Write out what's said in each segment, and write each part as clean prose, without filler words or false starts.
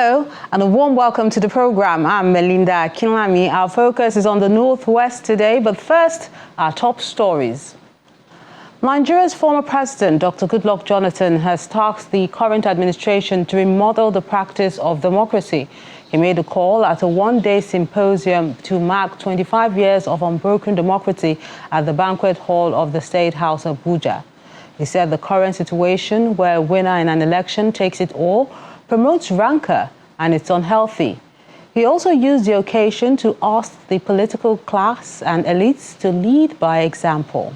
Hello and a warm welcome to the program. I'm Melinda Kinlami. Our focus is on the Northwest today, but first, our top stories. Nigeria's former president, Dr. Goodluck Jonathan, has tasked the current administration to remodel the practice of democracy. He made a call at a one-day symposium to mark 25 years of unbroken democracy at the banquet hall of the State House, Abuja. He said the current situation, where a winner in an election takes it all, promotes rancor and it's unhealthy. He also used the occasion to ask the political class and elites to lead by example.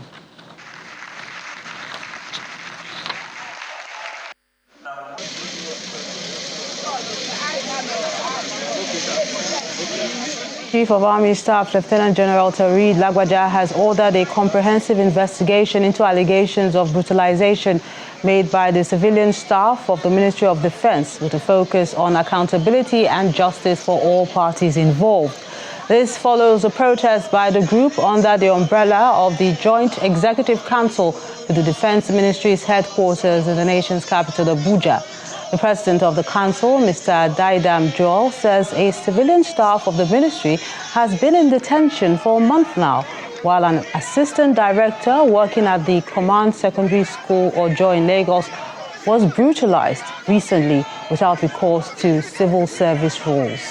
Chief of Army Staff Lieutenant General Tarid Lagbaja has ordered a comprehensive investigation into allegations of brutalization made by the civilian staff of the Ministry of Defense, with a focus on accountability and justice for all parties involved. This follows a protest by the group under the umbrella of the Joint Executive Council with the Defense Ministry's headquarters in the nation's capital, Abuja. The president of the council, Mr. Daidam Joel, says a civilian staff of the ministry has been in detention for a month now, while an assistant director working at the Command Secondary School Ojo in Lagos was brutalized recently without recourse to civil service rules.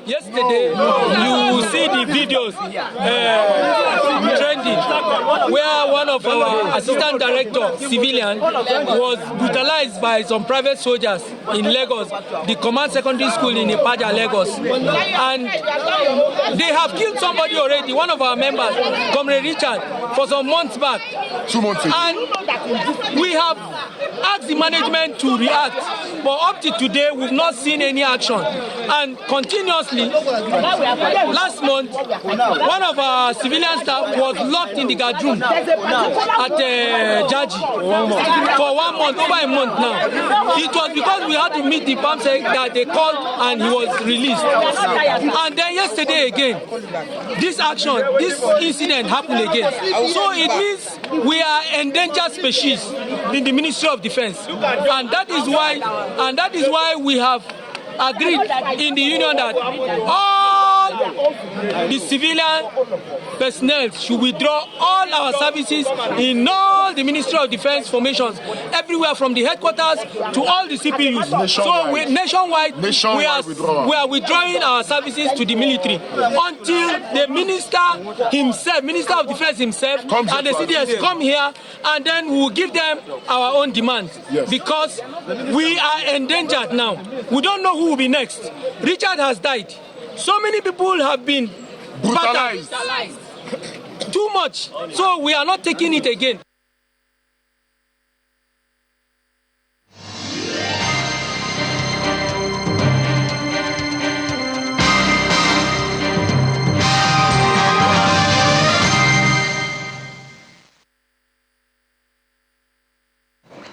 Yesterday, you see the videos trending where one of our assistant director, civilian, was brutalized by some private soldiers in Lagos, the Command Secondary School in Ipaja, Lagos. And they have killed somebody already, one of our members, Comrade Richard, for some months back. 2 months ago. And we have asked the management to react, but up to today, we've not seen any action. And continuously, last month, one of our civilian staff was locked in the guard room at Jaji for 1 month, over a month now. It was because we had to meet the PAMSEC that they called and he was released. And then yesterday again, this incident happened again. So it means we are endangered species in the Ministry of Defense, and that is why we have agreed in the union that all the civilian personnel should withdraw all our services in all the Ministry of Defense formations, everywhere from the headquarters to all the CPUs. So nationwide, we are withdrawing our services to the military until the Minister of Defense himself, and the CDS come here, and then we will give them our own demands. Yes. Because we are endangered now. We don't know who will be next. Richard has died. So many people have been brutalized. Too much. So we are not taking it again.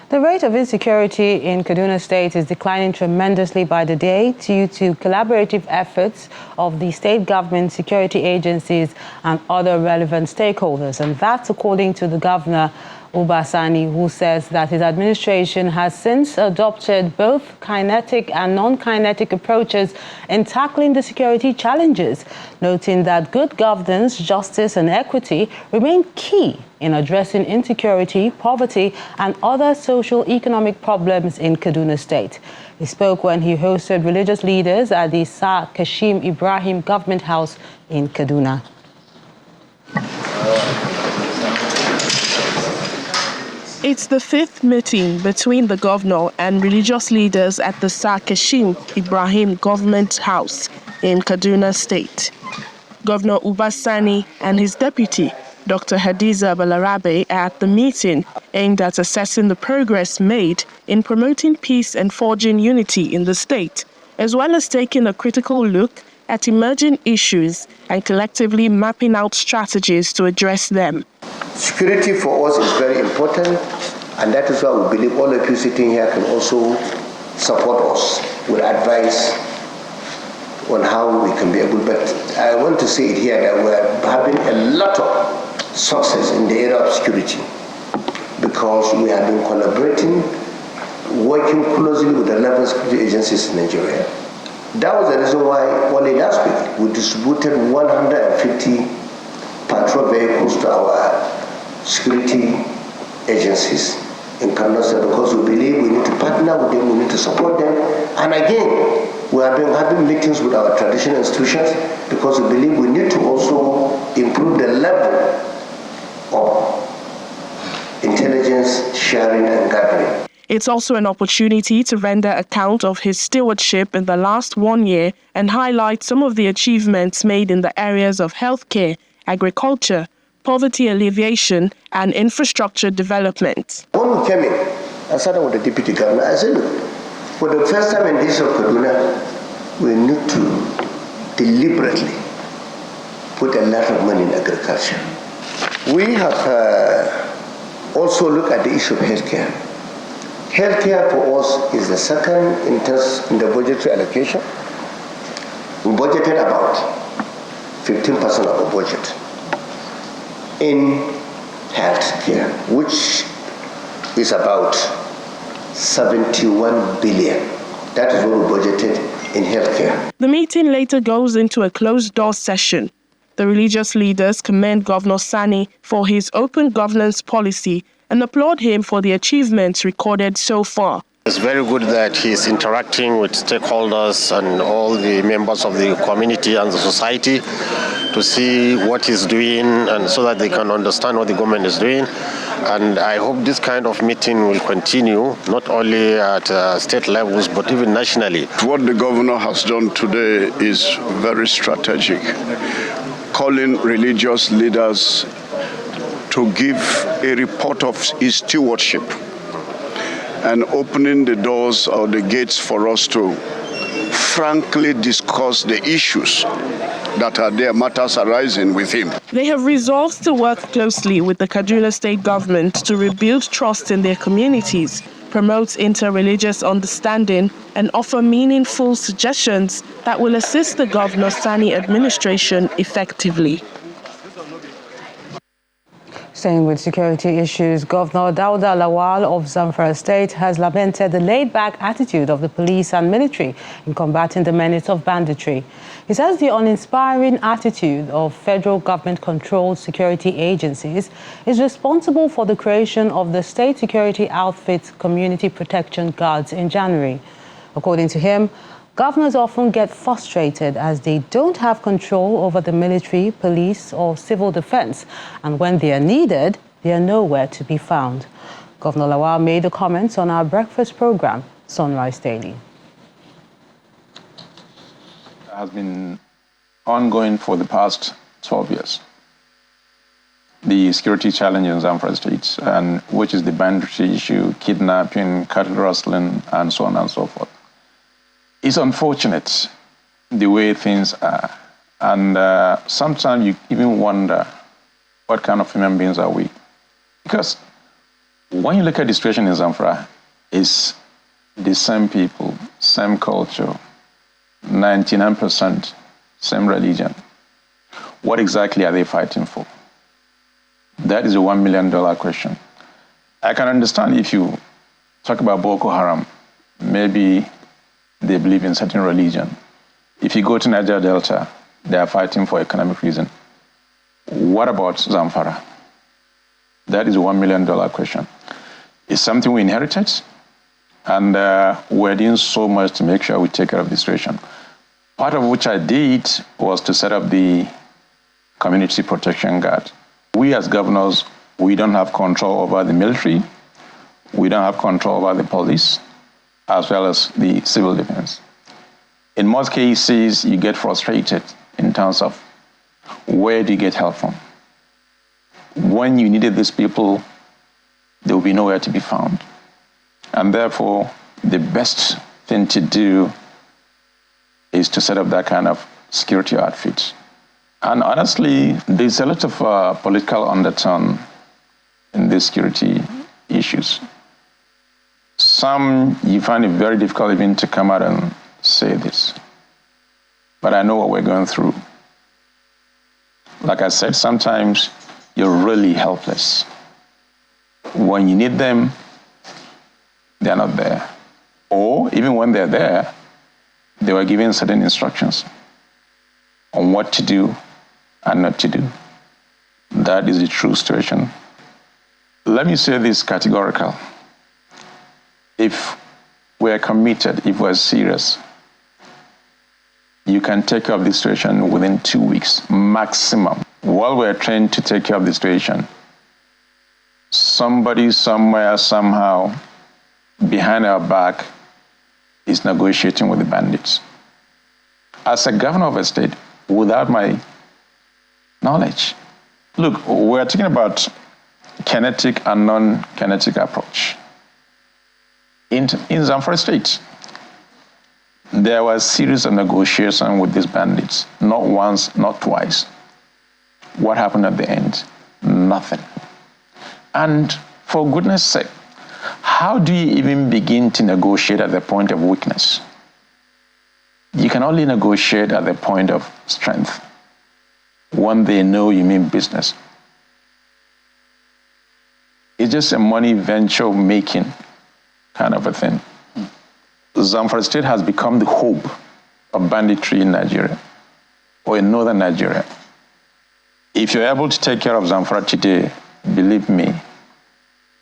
The rate of insecurity in Kaduna State is declining tremendously by the day due to collaborative efforts of the state government, security agencies and other relevant stakeholders. And that's according to the governor, Uba Sani, who says that his administration has since adopted both kinetic and non-kinetic approaches in tackling the security challenges, noting that good governance, justice and equity remain key in addressing insecurity, poverty and other social-economic problems in Kaduna State. He spoke when he hosted religious leaders at the Sir Kashim Ibrahim Government House in Kaduna. It's the fifth meeting between the governor and religious leaders at the Sir Kashim Ibrahim Government House in Kaduna State. Governor Uba Sani and his deputy, Dr. Hadiza Balarabe, are at the meeting aimed at assessing the progress made in promoting peace and forging unity in the state, as well as taking a critical look at emerging issues and collectively mapping out strategies to address them. Security for us is very important, and that is why we believe all of you sitting here can also support us with advice on how how we can be able. But I want to say it here that we are having a lot of success in the area of security because we have been collaborating, working closely with the 11 security agencies in Nigeria. That was the reason why only last week we distributed 150 patrol vehicles to our security agencies in Kaduna State because we believe we need to partner with them, we need to support them. And again, we have been having meetings with our traditional institutions because we believe we need to also improve the level of intelligence sharing and gathering. It's also an opportunity to render account of his stewardship in the last 1 year and highlight some of the achievements made in the areas of healthcare, agriculture, poverty alleviation, and infrastructure development. When we came in, I sat down with the deputy governor. I said, look, for the first time in this of Kaduna, we need to deliberately put a lot of money in agriculture. We have also looked at the issue of healthcare. Healthcare for us is the second in terms in the budgetary allocation. We budgeted about 15% of our budget in healthcare, which is about 71 billion. That is what we budgeted in healthcare. The meeting later goes into a closed-door session. The religious leaders commend Governor Sani for his open governance policy and applaud him for the achievements recorded so far. It's very good that he's interacting with stakeholders and all the members of the community and the society to see what he's doing and so that they can understand what the government is doing. And I hope this kind of meeting will continue, not only at state levels, but even nationally. What the governor has done today is very strategic, calling religious leaders to give a report of his stewardship and opening the doors or the gates for us to frankly discuss the issues that are there, matters arising with him. They have resolved to work closely with the Kaduna State government to rebuild trust in their communities, promote inter-religious understanding, and offer meaningful suggestions that will assist the Governor Sani administration effectively. Staying with security issues, Governor Dauda Lawal of Zamfara State has lamented the laid-back attitude of the police and military in combating the menace of banditry. He says the uninspiring attitude of federal government-controlled security agencies is responsible for the creation of the state security outfit Community Protection Guards in January. According to him, governors often get frustrated as they don't have control over the military, police, or civil defense, and when they are needed, they are nowhere to be found. Governor Lawal made the comments on our breakfast program, Sunrise Daily. It has been ongoing for the past 12 years. The security challenge in Zamfara State, and which is the banditry issue, kidnapping, cattle rustling, and so on and so forth. It's unfortunate the way things are, and sometimes you even wonder what kind of human beings are we? Because when you look at the situation in Zamfara, it's the same people, same culture, 99% same religion. What exactly are they fighting for? That is a $1 million question. I can understand if you talk about Boko Haram, maybe they believe in certain religion. If you go to Niger Delta, they are fighting for economic reason. What about Zamfara? That is a $1 million question. It's something we inherited, and we're doing so much to make sure we take care of the situation. Part of which I did was to set up the Community Protection Guard. We as governors, we don't have control over the military, we don't have control over the police, as well as the civil defense. In most cases, you get frustrated in terms of where do you get help from? When you needed these people, there will be nowhere to be found. And therefore, the best thing to do is to set up that kind of security outfit. And honestly, there's a lot of political undertone in these security issues. Some, you find it very difficult even to come out and say this. but I know what we're going through. Like I said, sometimes you're really helpless. When you need them, they're not there. Or even when they're there, they were given certain instructions on what to do and not to do. That is the true situation. Let me say this categorical. If we're committed, if we're serious, you can take care of the situation within 2 weeks, maximum. While we're trying to take care of the situation, somebody, somewhere, somehow, behind our back is negotiating with the bandits. As a governor of a state, without my knowledge, look, we're talking about kinetic and non-kinetic approach. In Zamfara state, there was a series of negotiations with these bandits, not once, not twice. What happened at the end? Nothing. And for goodness sake, how do you even begin to negotiate at the point of weakness? You can only negotiate at the point of strength, when they know you mean business. It's just a money venture making kind of a thing. Zamfara state has become the hub of banditry in Nigeria, or in northern Nigeria. If you're able to take care of Zamfara today, believe me,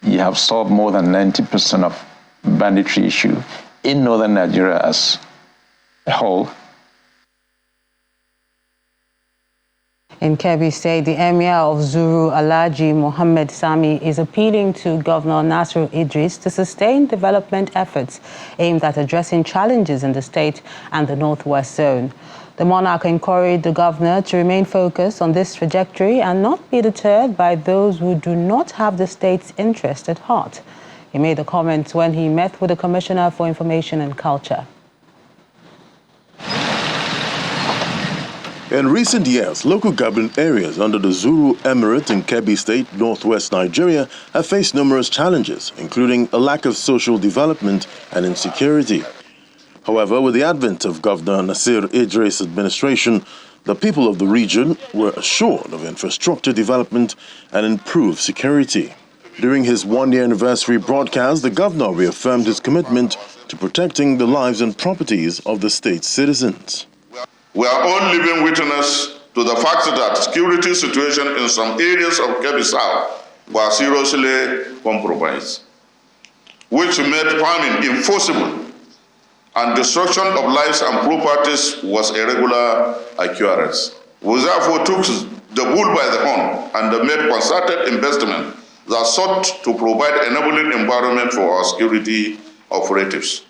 you have solved more than 90% of banditry issue in northern Nigeria as a whole. In Kebbi State, the Emir of Zuru, Alhaji Mohammed Sami, is appealing to Governor Nasir Idris to sustain development efforts aimed at addressing challenges in the state and the Northwest Zone. The monarch encouraged the governor to remain focused on this trajectory and not be deterred by those who do not have the state's interest at heart. He made the comments when he met with the Commissioner for Information and Culture. In recent years, local government areas under the Zuru Emirate in Kebbi State, northwest Nigeria, have faced numerous challenges, including a lack of social development and insecurity. However, with the advent of Governor Nasir Idris' administration, the people of the region were assured of infrastructure development and improved security. During his one-year anniversary broadcast, the governor reaffirmed his commitment to protecting the lives and properties of the state's citizens. We are all living witness to the fact that security situation in some areas of Kebbi South were seriously compromised, which made farming impossible, and destruction of lives and properties was a regular occurrence. We therefore took the bull by the horn and made concerted investment that sought to provide enabling environment for our security operatives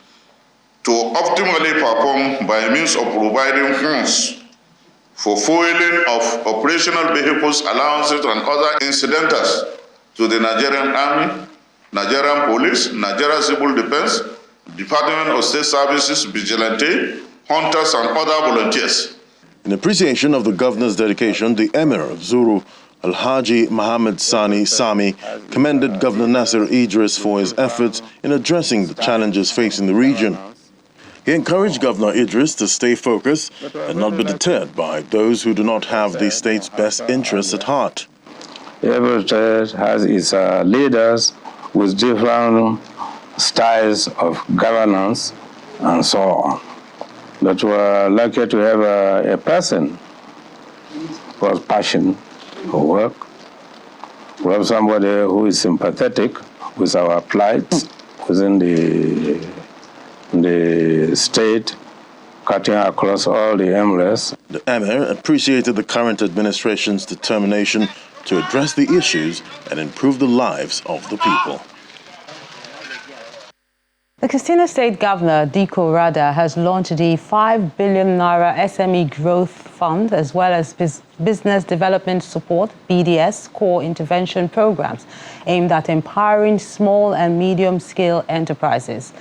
to optimally perform by means of providing funds for fueling of operational vehicles, allowances, and other incidentals to the Nigerian Army, Nigerian Police, Nigerian Civil Defense, Department of State Services, Vigilante, Hunters, and other volunteers. In appreciation of the governor's dedication, the Emir of Zuru, Alhaji Mohammed Sami, commended Governor Nasir Idris for his efforts in addressing the challenges facing the region. He encouraged Governor Idris to stay focused and not be deterred by those who do not have the state's best interests at heart. Every state has its leaders with different styles of governance and so on. But we're lucky to have a person who has passion for work. We have somebody who is sympathetic with our plight within the state, cutting across all the emirates. The Emir appreciated the current administration's determination to address the issues and improve the lives of the people. The Katsina State Governor, Diko Rada, has launched the 5 billion Naira SME Growth Fund as well as Business Development Support, BDS, core intervention programs aimed at empowering small and medium-scale enterprises.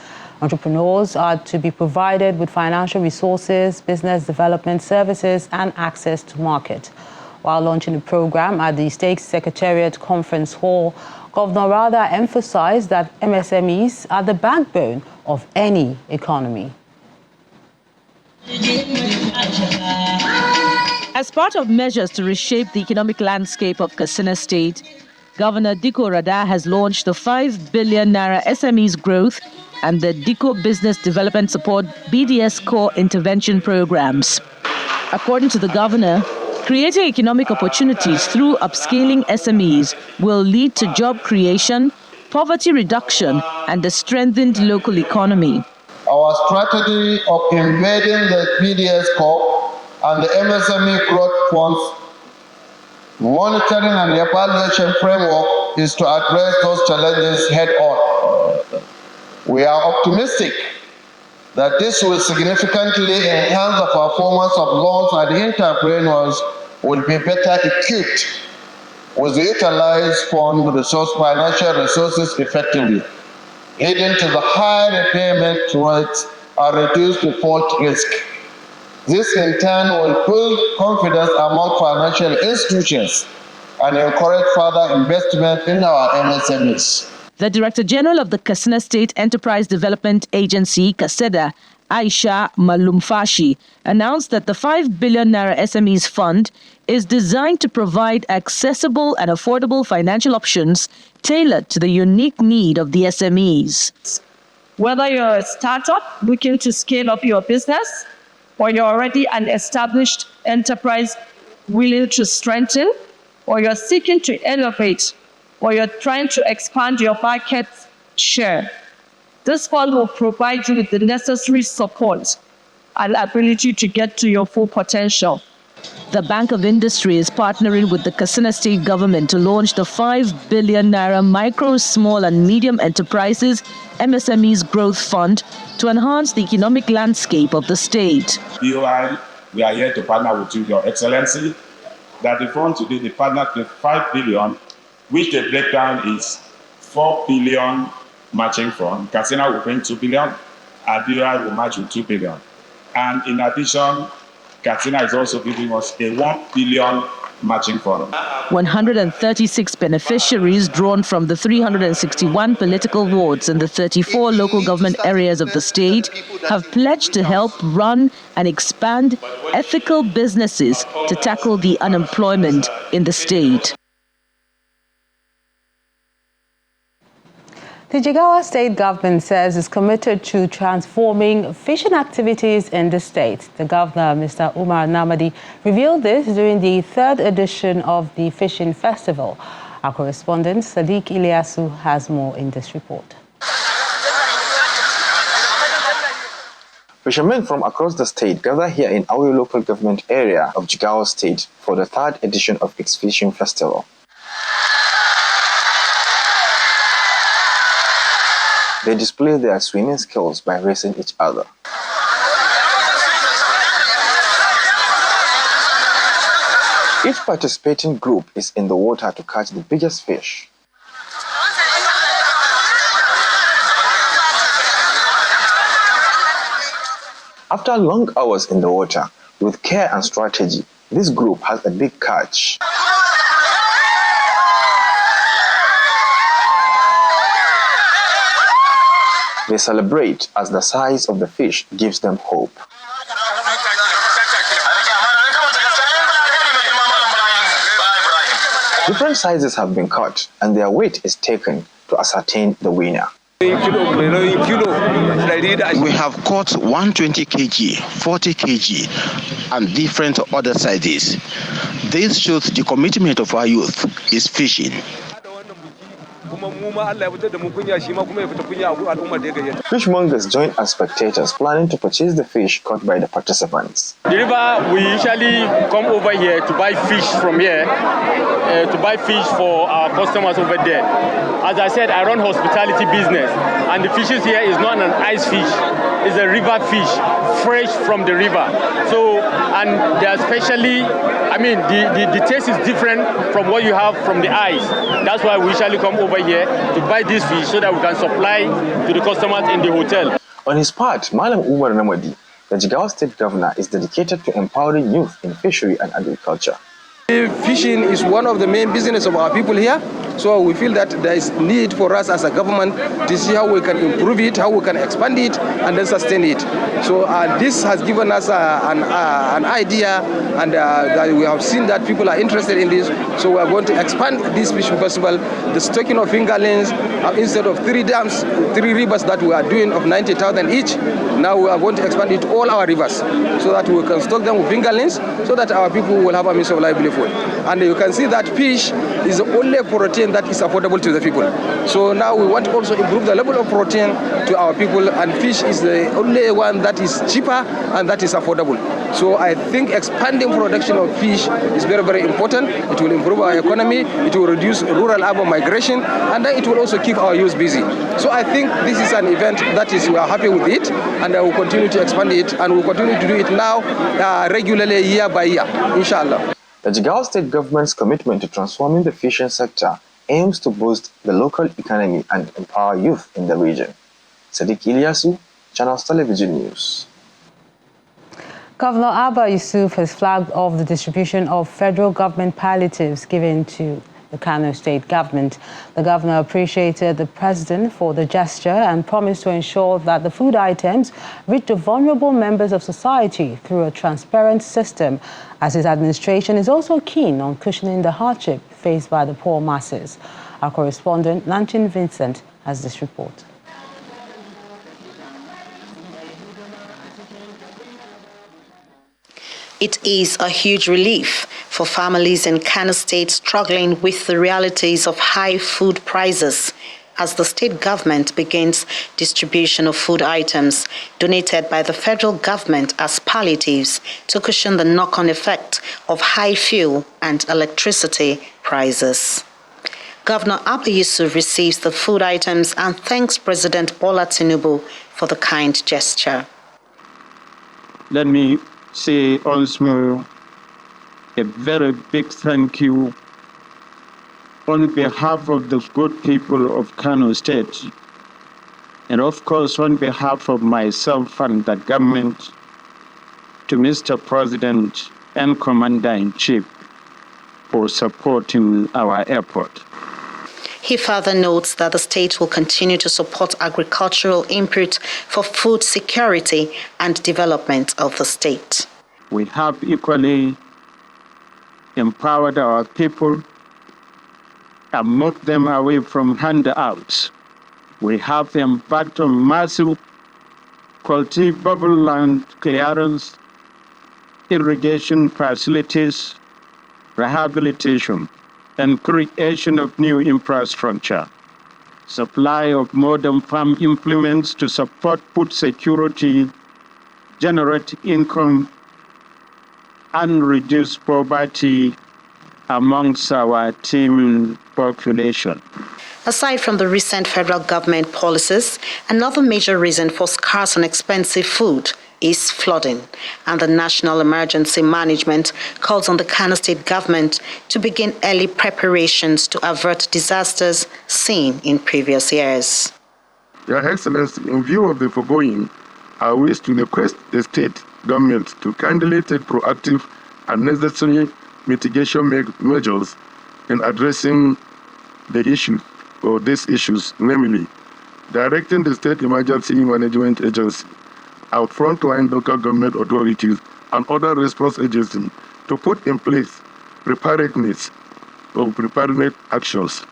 Entrepreneurs are to be provided with financial resources, business development services, and access to market. While launching the program at the State Secretariat Conference Hall, Governor Rada emphasized that MSMEs are the backbone of any economy. As part of measures to reshape the economic landscape of Katsina State, Governor Dikko Rada has launched the 5 billion naira SMEs growth and the Dikko Business Development Support BDS Core Intervention Programs. According to the governor, creating economic opportunities through upscaling SMEs will lead to job creation, poverty reduction, and a strengthened local economy. Our strategy of embedding the BDS Core and the MSME growth funds monitoring and evaluation framework is to address those challenges head on. We are optimistic that this will significantly enhance the performance of loans and entrepreneurs will be better equipped with the utilized fund resource financial resources effectively, leading to the high repayment rates and reduced default risk. This in turn will build confidence among financial institutions and encourage further investment in our MSMEs. The Director General of the Katsina State Enterprise Development Agency, KASEDA, Aisha Malumfashi, announced that the 5 billion naira SMEs fund is designed to provide accessible and affordable financial options tailored to the unique need of the SMEs. Whether you're a startup looking to scale up your business, or you're already an established enterprise willing to strengthen, or you're seeking to elevate, or you're trying to expand your market share, this fund will provide you with the necessary support and ability to get to your full potential. The Bank of Industry is partnering with the Katsina State government to launch the 5 billion naira Micro, Small and Medium Enterprises MSMEs Growth Fund to enhance the economic landscape of the state. BOI, we are here to partner with you, Your Excellency, that the fund today, they partnered with 5 billion, which the breakdown is 4 billion matching fund. Katsina will bring 2 billion, and BOI will match with 2 billion. And in addition, Katsina is also giving us a 1 billion matching fund. 136 beneficiaries drawn from the 361 political wards in the 34 local government areas of the state have pledged to help run and expand ethical businesses to tackle the unemployment in the state. The Jigawa state government says it's committed to transforming fishing activities in the state. The governor, Mr. Umar Namadi, revealed this during the 3rd edition of the Fishing Festival. Our correspondent, Sadiq Ilyasu, has more in this report. Fishermen from across the state gather here in our local government area of Jigawa state for the 3rd edition of its Fishing Festival. They display their swimming skills by racing each other. Each participating group is in the water to catch the biggest fish. After long hours in the water, with care and strategy, this group has a big catch. They celebrate as the size of the fish gives them hope. Different sizes have been caught and their weight is taken to ascertain the winner. We have caught 120 kg, 40 kg, and different other sizes. This shows the commitment of our youth is fishing. Fishmongers join as spectators planning to purchase the fish caught by the participants. The river, we usually come over here to buy fish from here, to buy fish for our customers over there. As I said, I run hospitality business, and the fishes here is not an ice fish, it's a river fish, fresh from the river. So, and they are especially, I mean, the taste is different from what you have from the ice. That's why we usually come over here to buy this fish so that we can supply to the customers in the hotel. On his part, Malam Umar Namadi, the Jigawa State Governor, is dedicated to empowering youth in fishery and agriculture. Fishing is one of the main business of our people here. So we feel that there is need for us as a government to see how we can improve it, how we can expand it, and then sustain it. So this has given us an idea, and that we have seen that people are interested in this. So we are going to expand this fishing festival. The stocking of fingerlings, instead of 3 dams, 3 rivers that we are doing of 90,000 each, now we are going to expand it to all our rivers so that we can stock them with fingerlings so that our people will have a means of livelihood. And you can see that fish is the only protein that is affordable to the people. So now we want to also improve the level of protein to our people, and fish is the only one that is cheaper and that is affordable. So I think expanding production of fish is very, very important. It will improve our economy, it will reduce rural-urban migration, and then it will also keep our youth busy. So I think this is an event that is, we are happy with it, and I will continue to expand it, and we'll continue to do it now regularly, year by year, inshallah. The Jigawa state government's commitment to transforming the fishing sector aims to boost the local economy and empower youth in the region. Sadiq Ilyasu, Channels Television News. Governor Abba Yusuf has flagged off the distribution of federal government palliatives given to the Kano state government. The governor appreciated the president for the gesture and promised to ensure that the food items reach the vulnerable members of society through a transparent system, as his administration is also keen on cushioning the hardship faced by the poor masses. Our correspondent, Nanchin Vincent, has this report. It is a huge relief for families in Kano State struggling with the realities of high food prices as the state government begins distribution of food items donated by the federal government as palliatives to cushion the knock-on effect of high fuel and electricity prices. Governor Abba Yusuf receives the food items and thanks President Bola Tinubu for the kind gesture. Let me say also a very big thank you on behalf of the good people of Kano State, and of course on behalf of myself and the government, to Mr. President and Commander-in-Chief for supporting our effort. He further notes that the state will continue to support agricultural input for food security and development of the state. We have equally empowered our people and moved them away from handouts. We have embarked on massive cultivable land clearance, irrigation facilities, rehabilitation, and creation of new infrastructure, supply of modern farm implements to support food security, generate income, and reduce poverty amongst our teeming population. Aside from the recent federal government policies, another major reason for scarce and expensive food is flooding, and the National Emergency Management calls on the Kano State government to begin early preparations to avert disasters seen in previous years. Your Excellency, in view of the foregoing, I wish to request the state government to kindly take proactive and necessary mitigation measures in addressing the issue or these issues, namely directing the State Emergency Management Agency, our frontline local government authorities, and other response agencies to put in place preparedness or preparedness actions.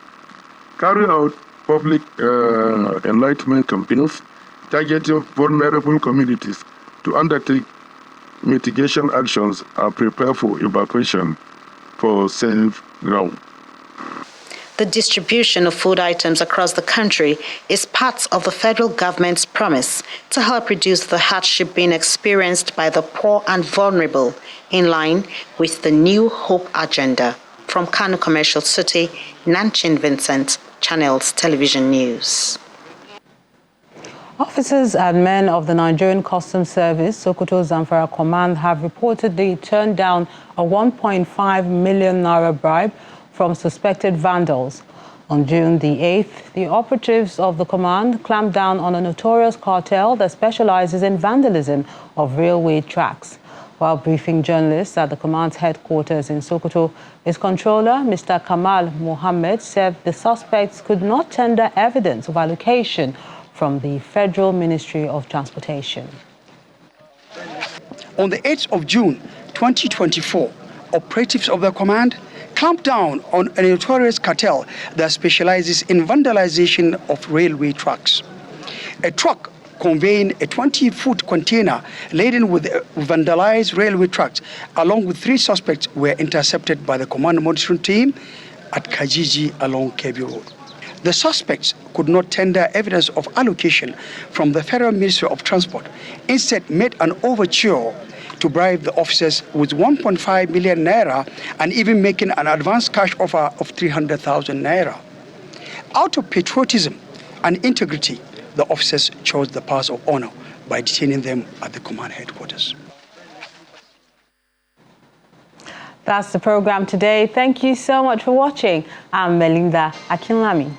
Carry out public enlightenment campaigns targeting vulnerable communities to undertake mitigation actions and prepare for evacuation for safe ground. The distribution of food items across the country is part of the federal government's promise to help reduce the hardship being experienced by the poor and vulnerable, in line with the New Hope agenda. From Kano Commercial City, Nanchin Vincent, Channels Television News. Officers and men of the Nigerian Customs Service, Sokoto Zamfara Command, have reportedly turned down a 1.5 million naira bribe from suspected vandals. On June the 8th, the operatives of the command clamped down on a notorious cartel that specializes in vandalism of railway tracks. While briefing journalists at the command's headquarters in Sokoto, its controller, Mr. Kamal Mohammed, said the suspects could not tender evidence of allocation from the Federal Ministry of Transportation. On the 8th of June 2024, operatives of the command clamped down on a notorious cartel that specializes in vandalization of railway tracks. A truck conveying a 20-foot container laden with vandalized railway tracks, along with 3 suspects, were intercepted by the command monitoring team at Kajiji along Kebbi Road. The suspects could not tender evidence of allocation from the Federal Ministry of Transport, instead made an overture to bribe the officers with 1.5 million naira and even making an advance cash offer of 300,000 naira. Out of patriotism and integrity, the officers chose the path of honor by detaining them at the command headquarters. That's the program today. Thank you so much for watching. I'm Melinda Akinlami.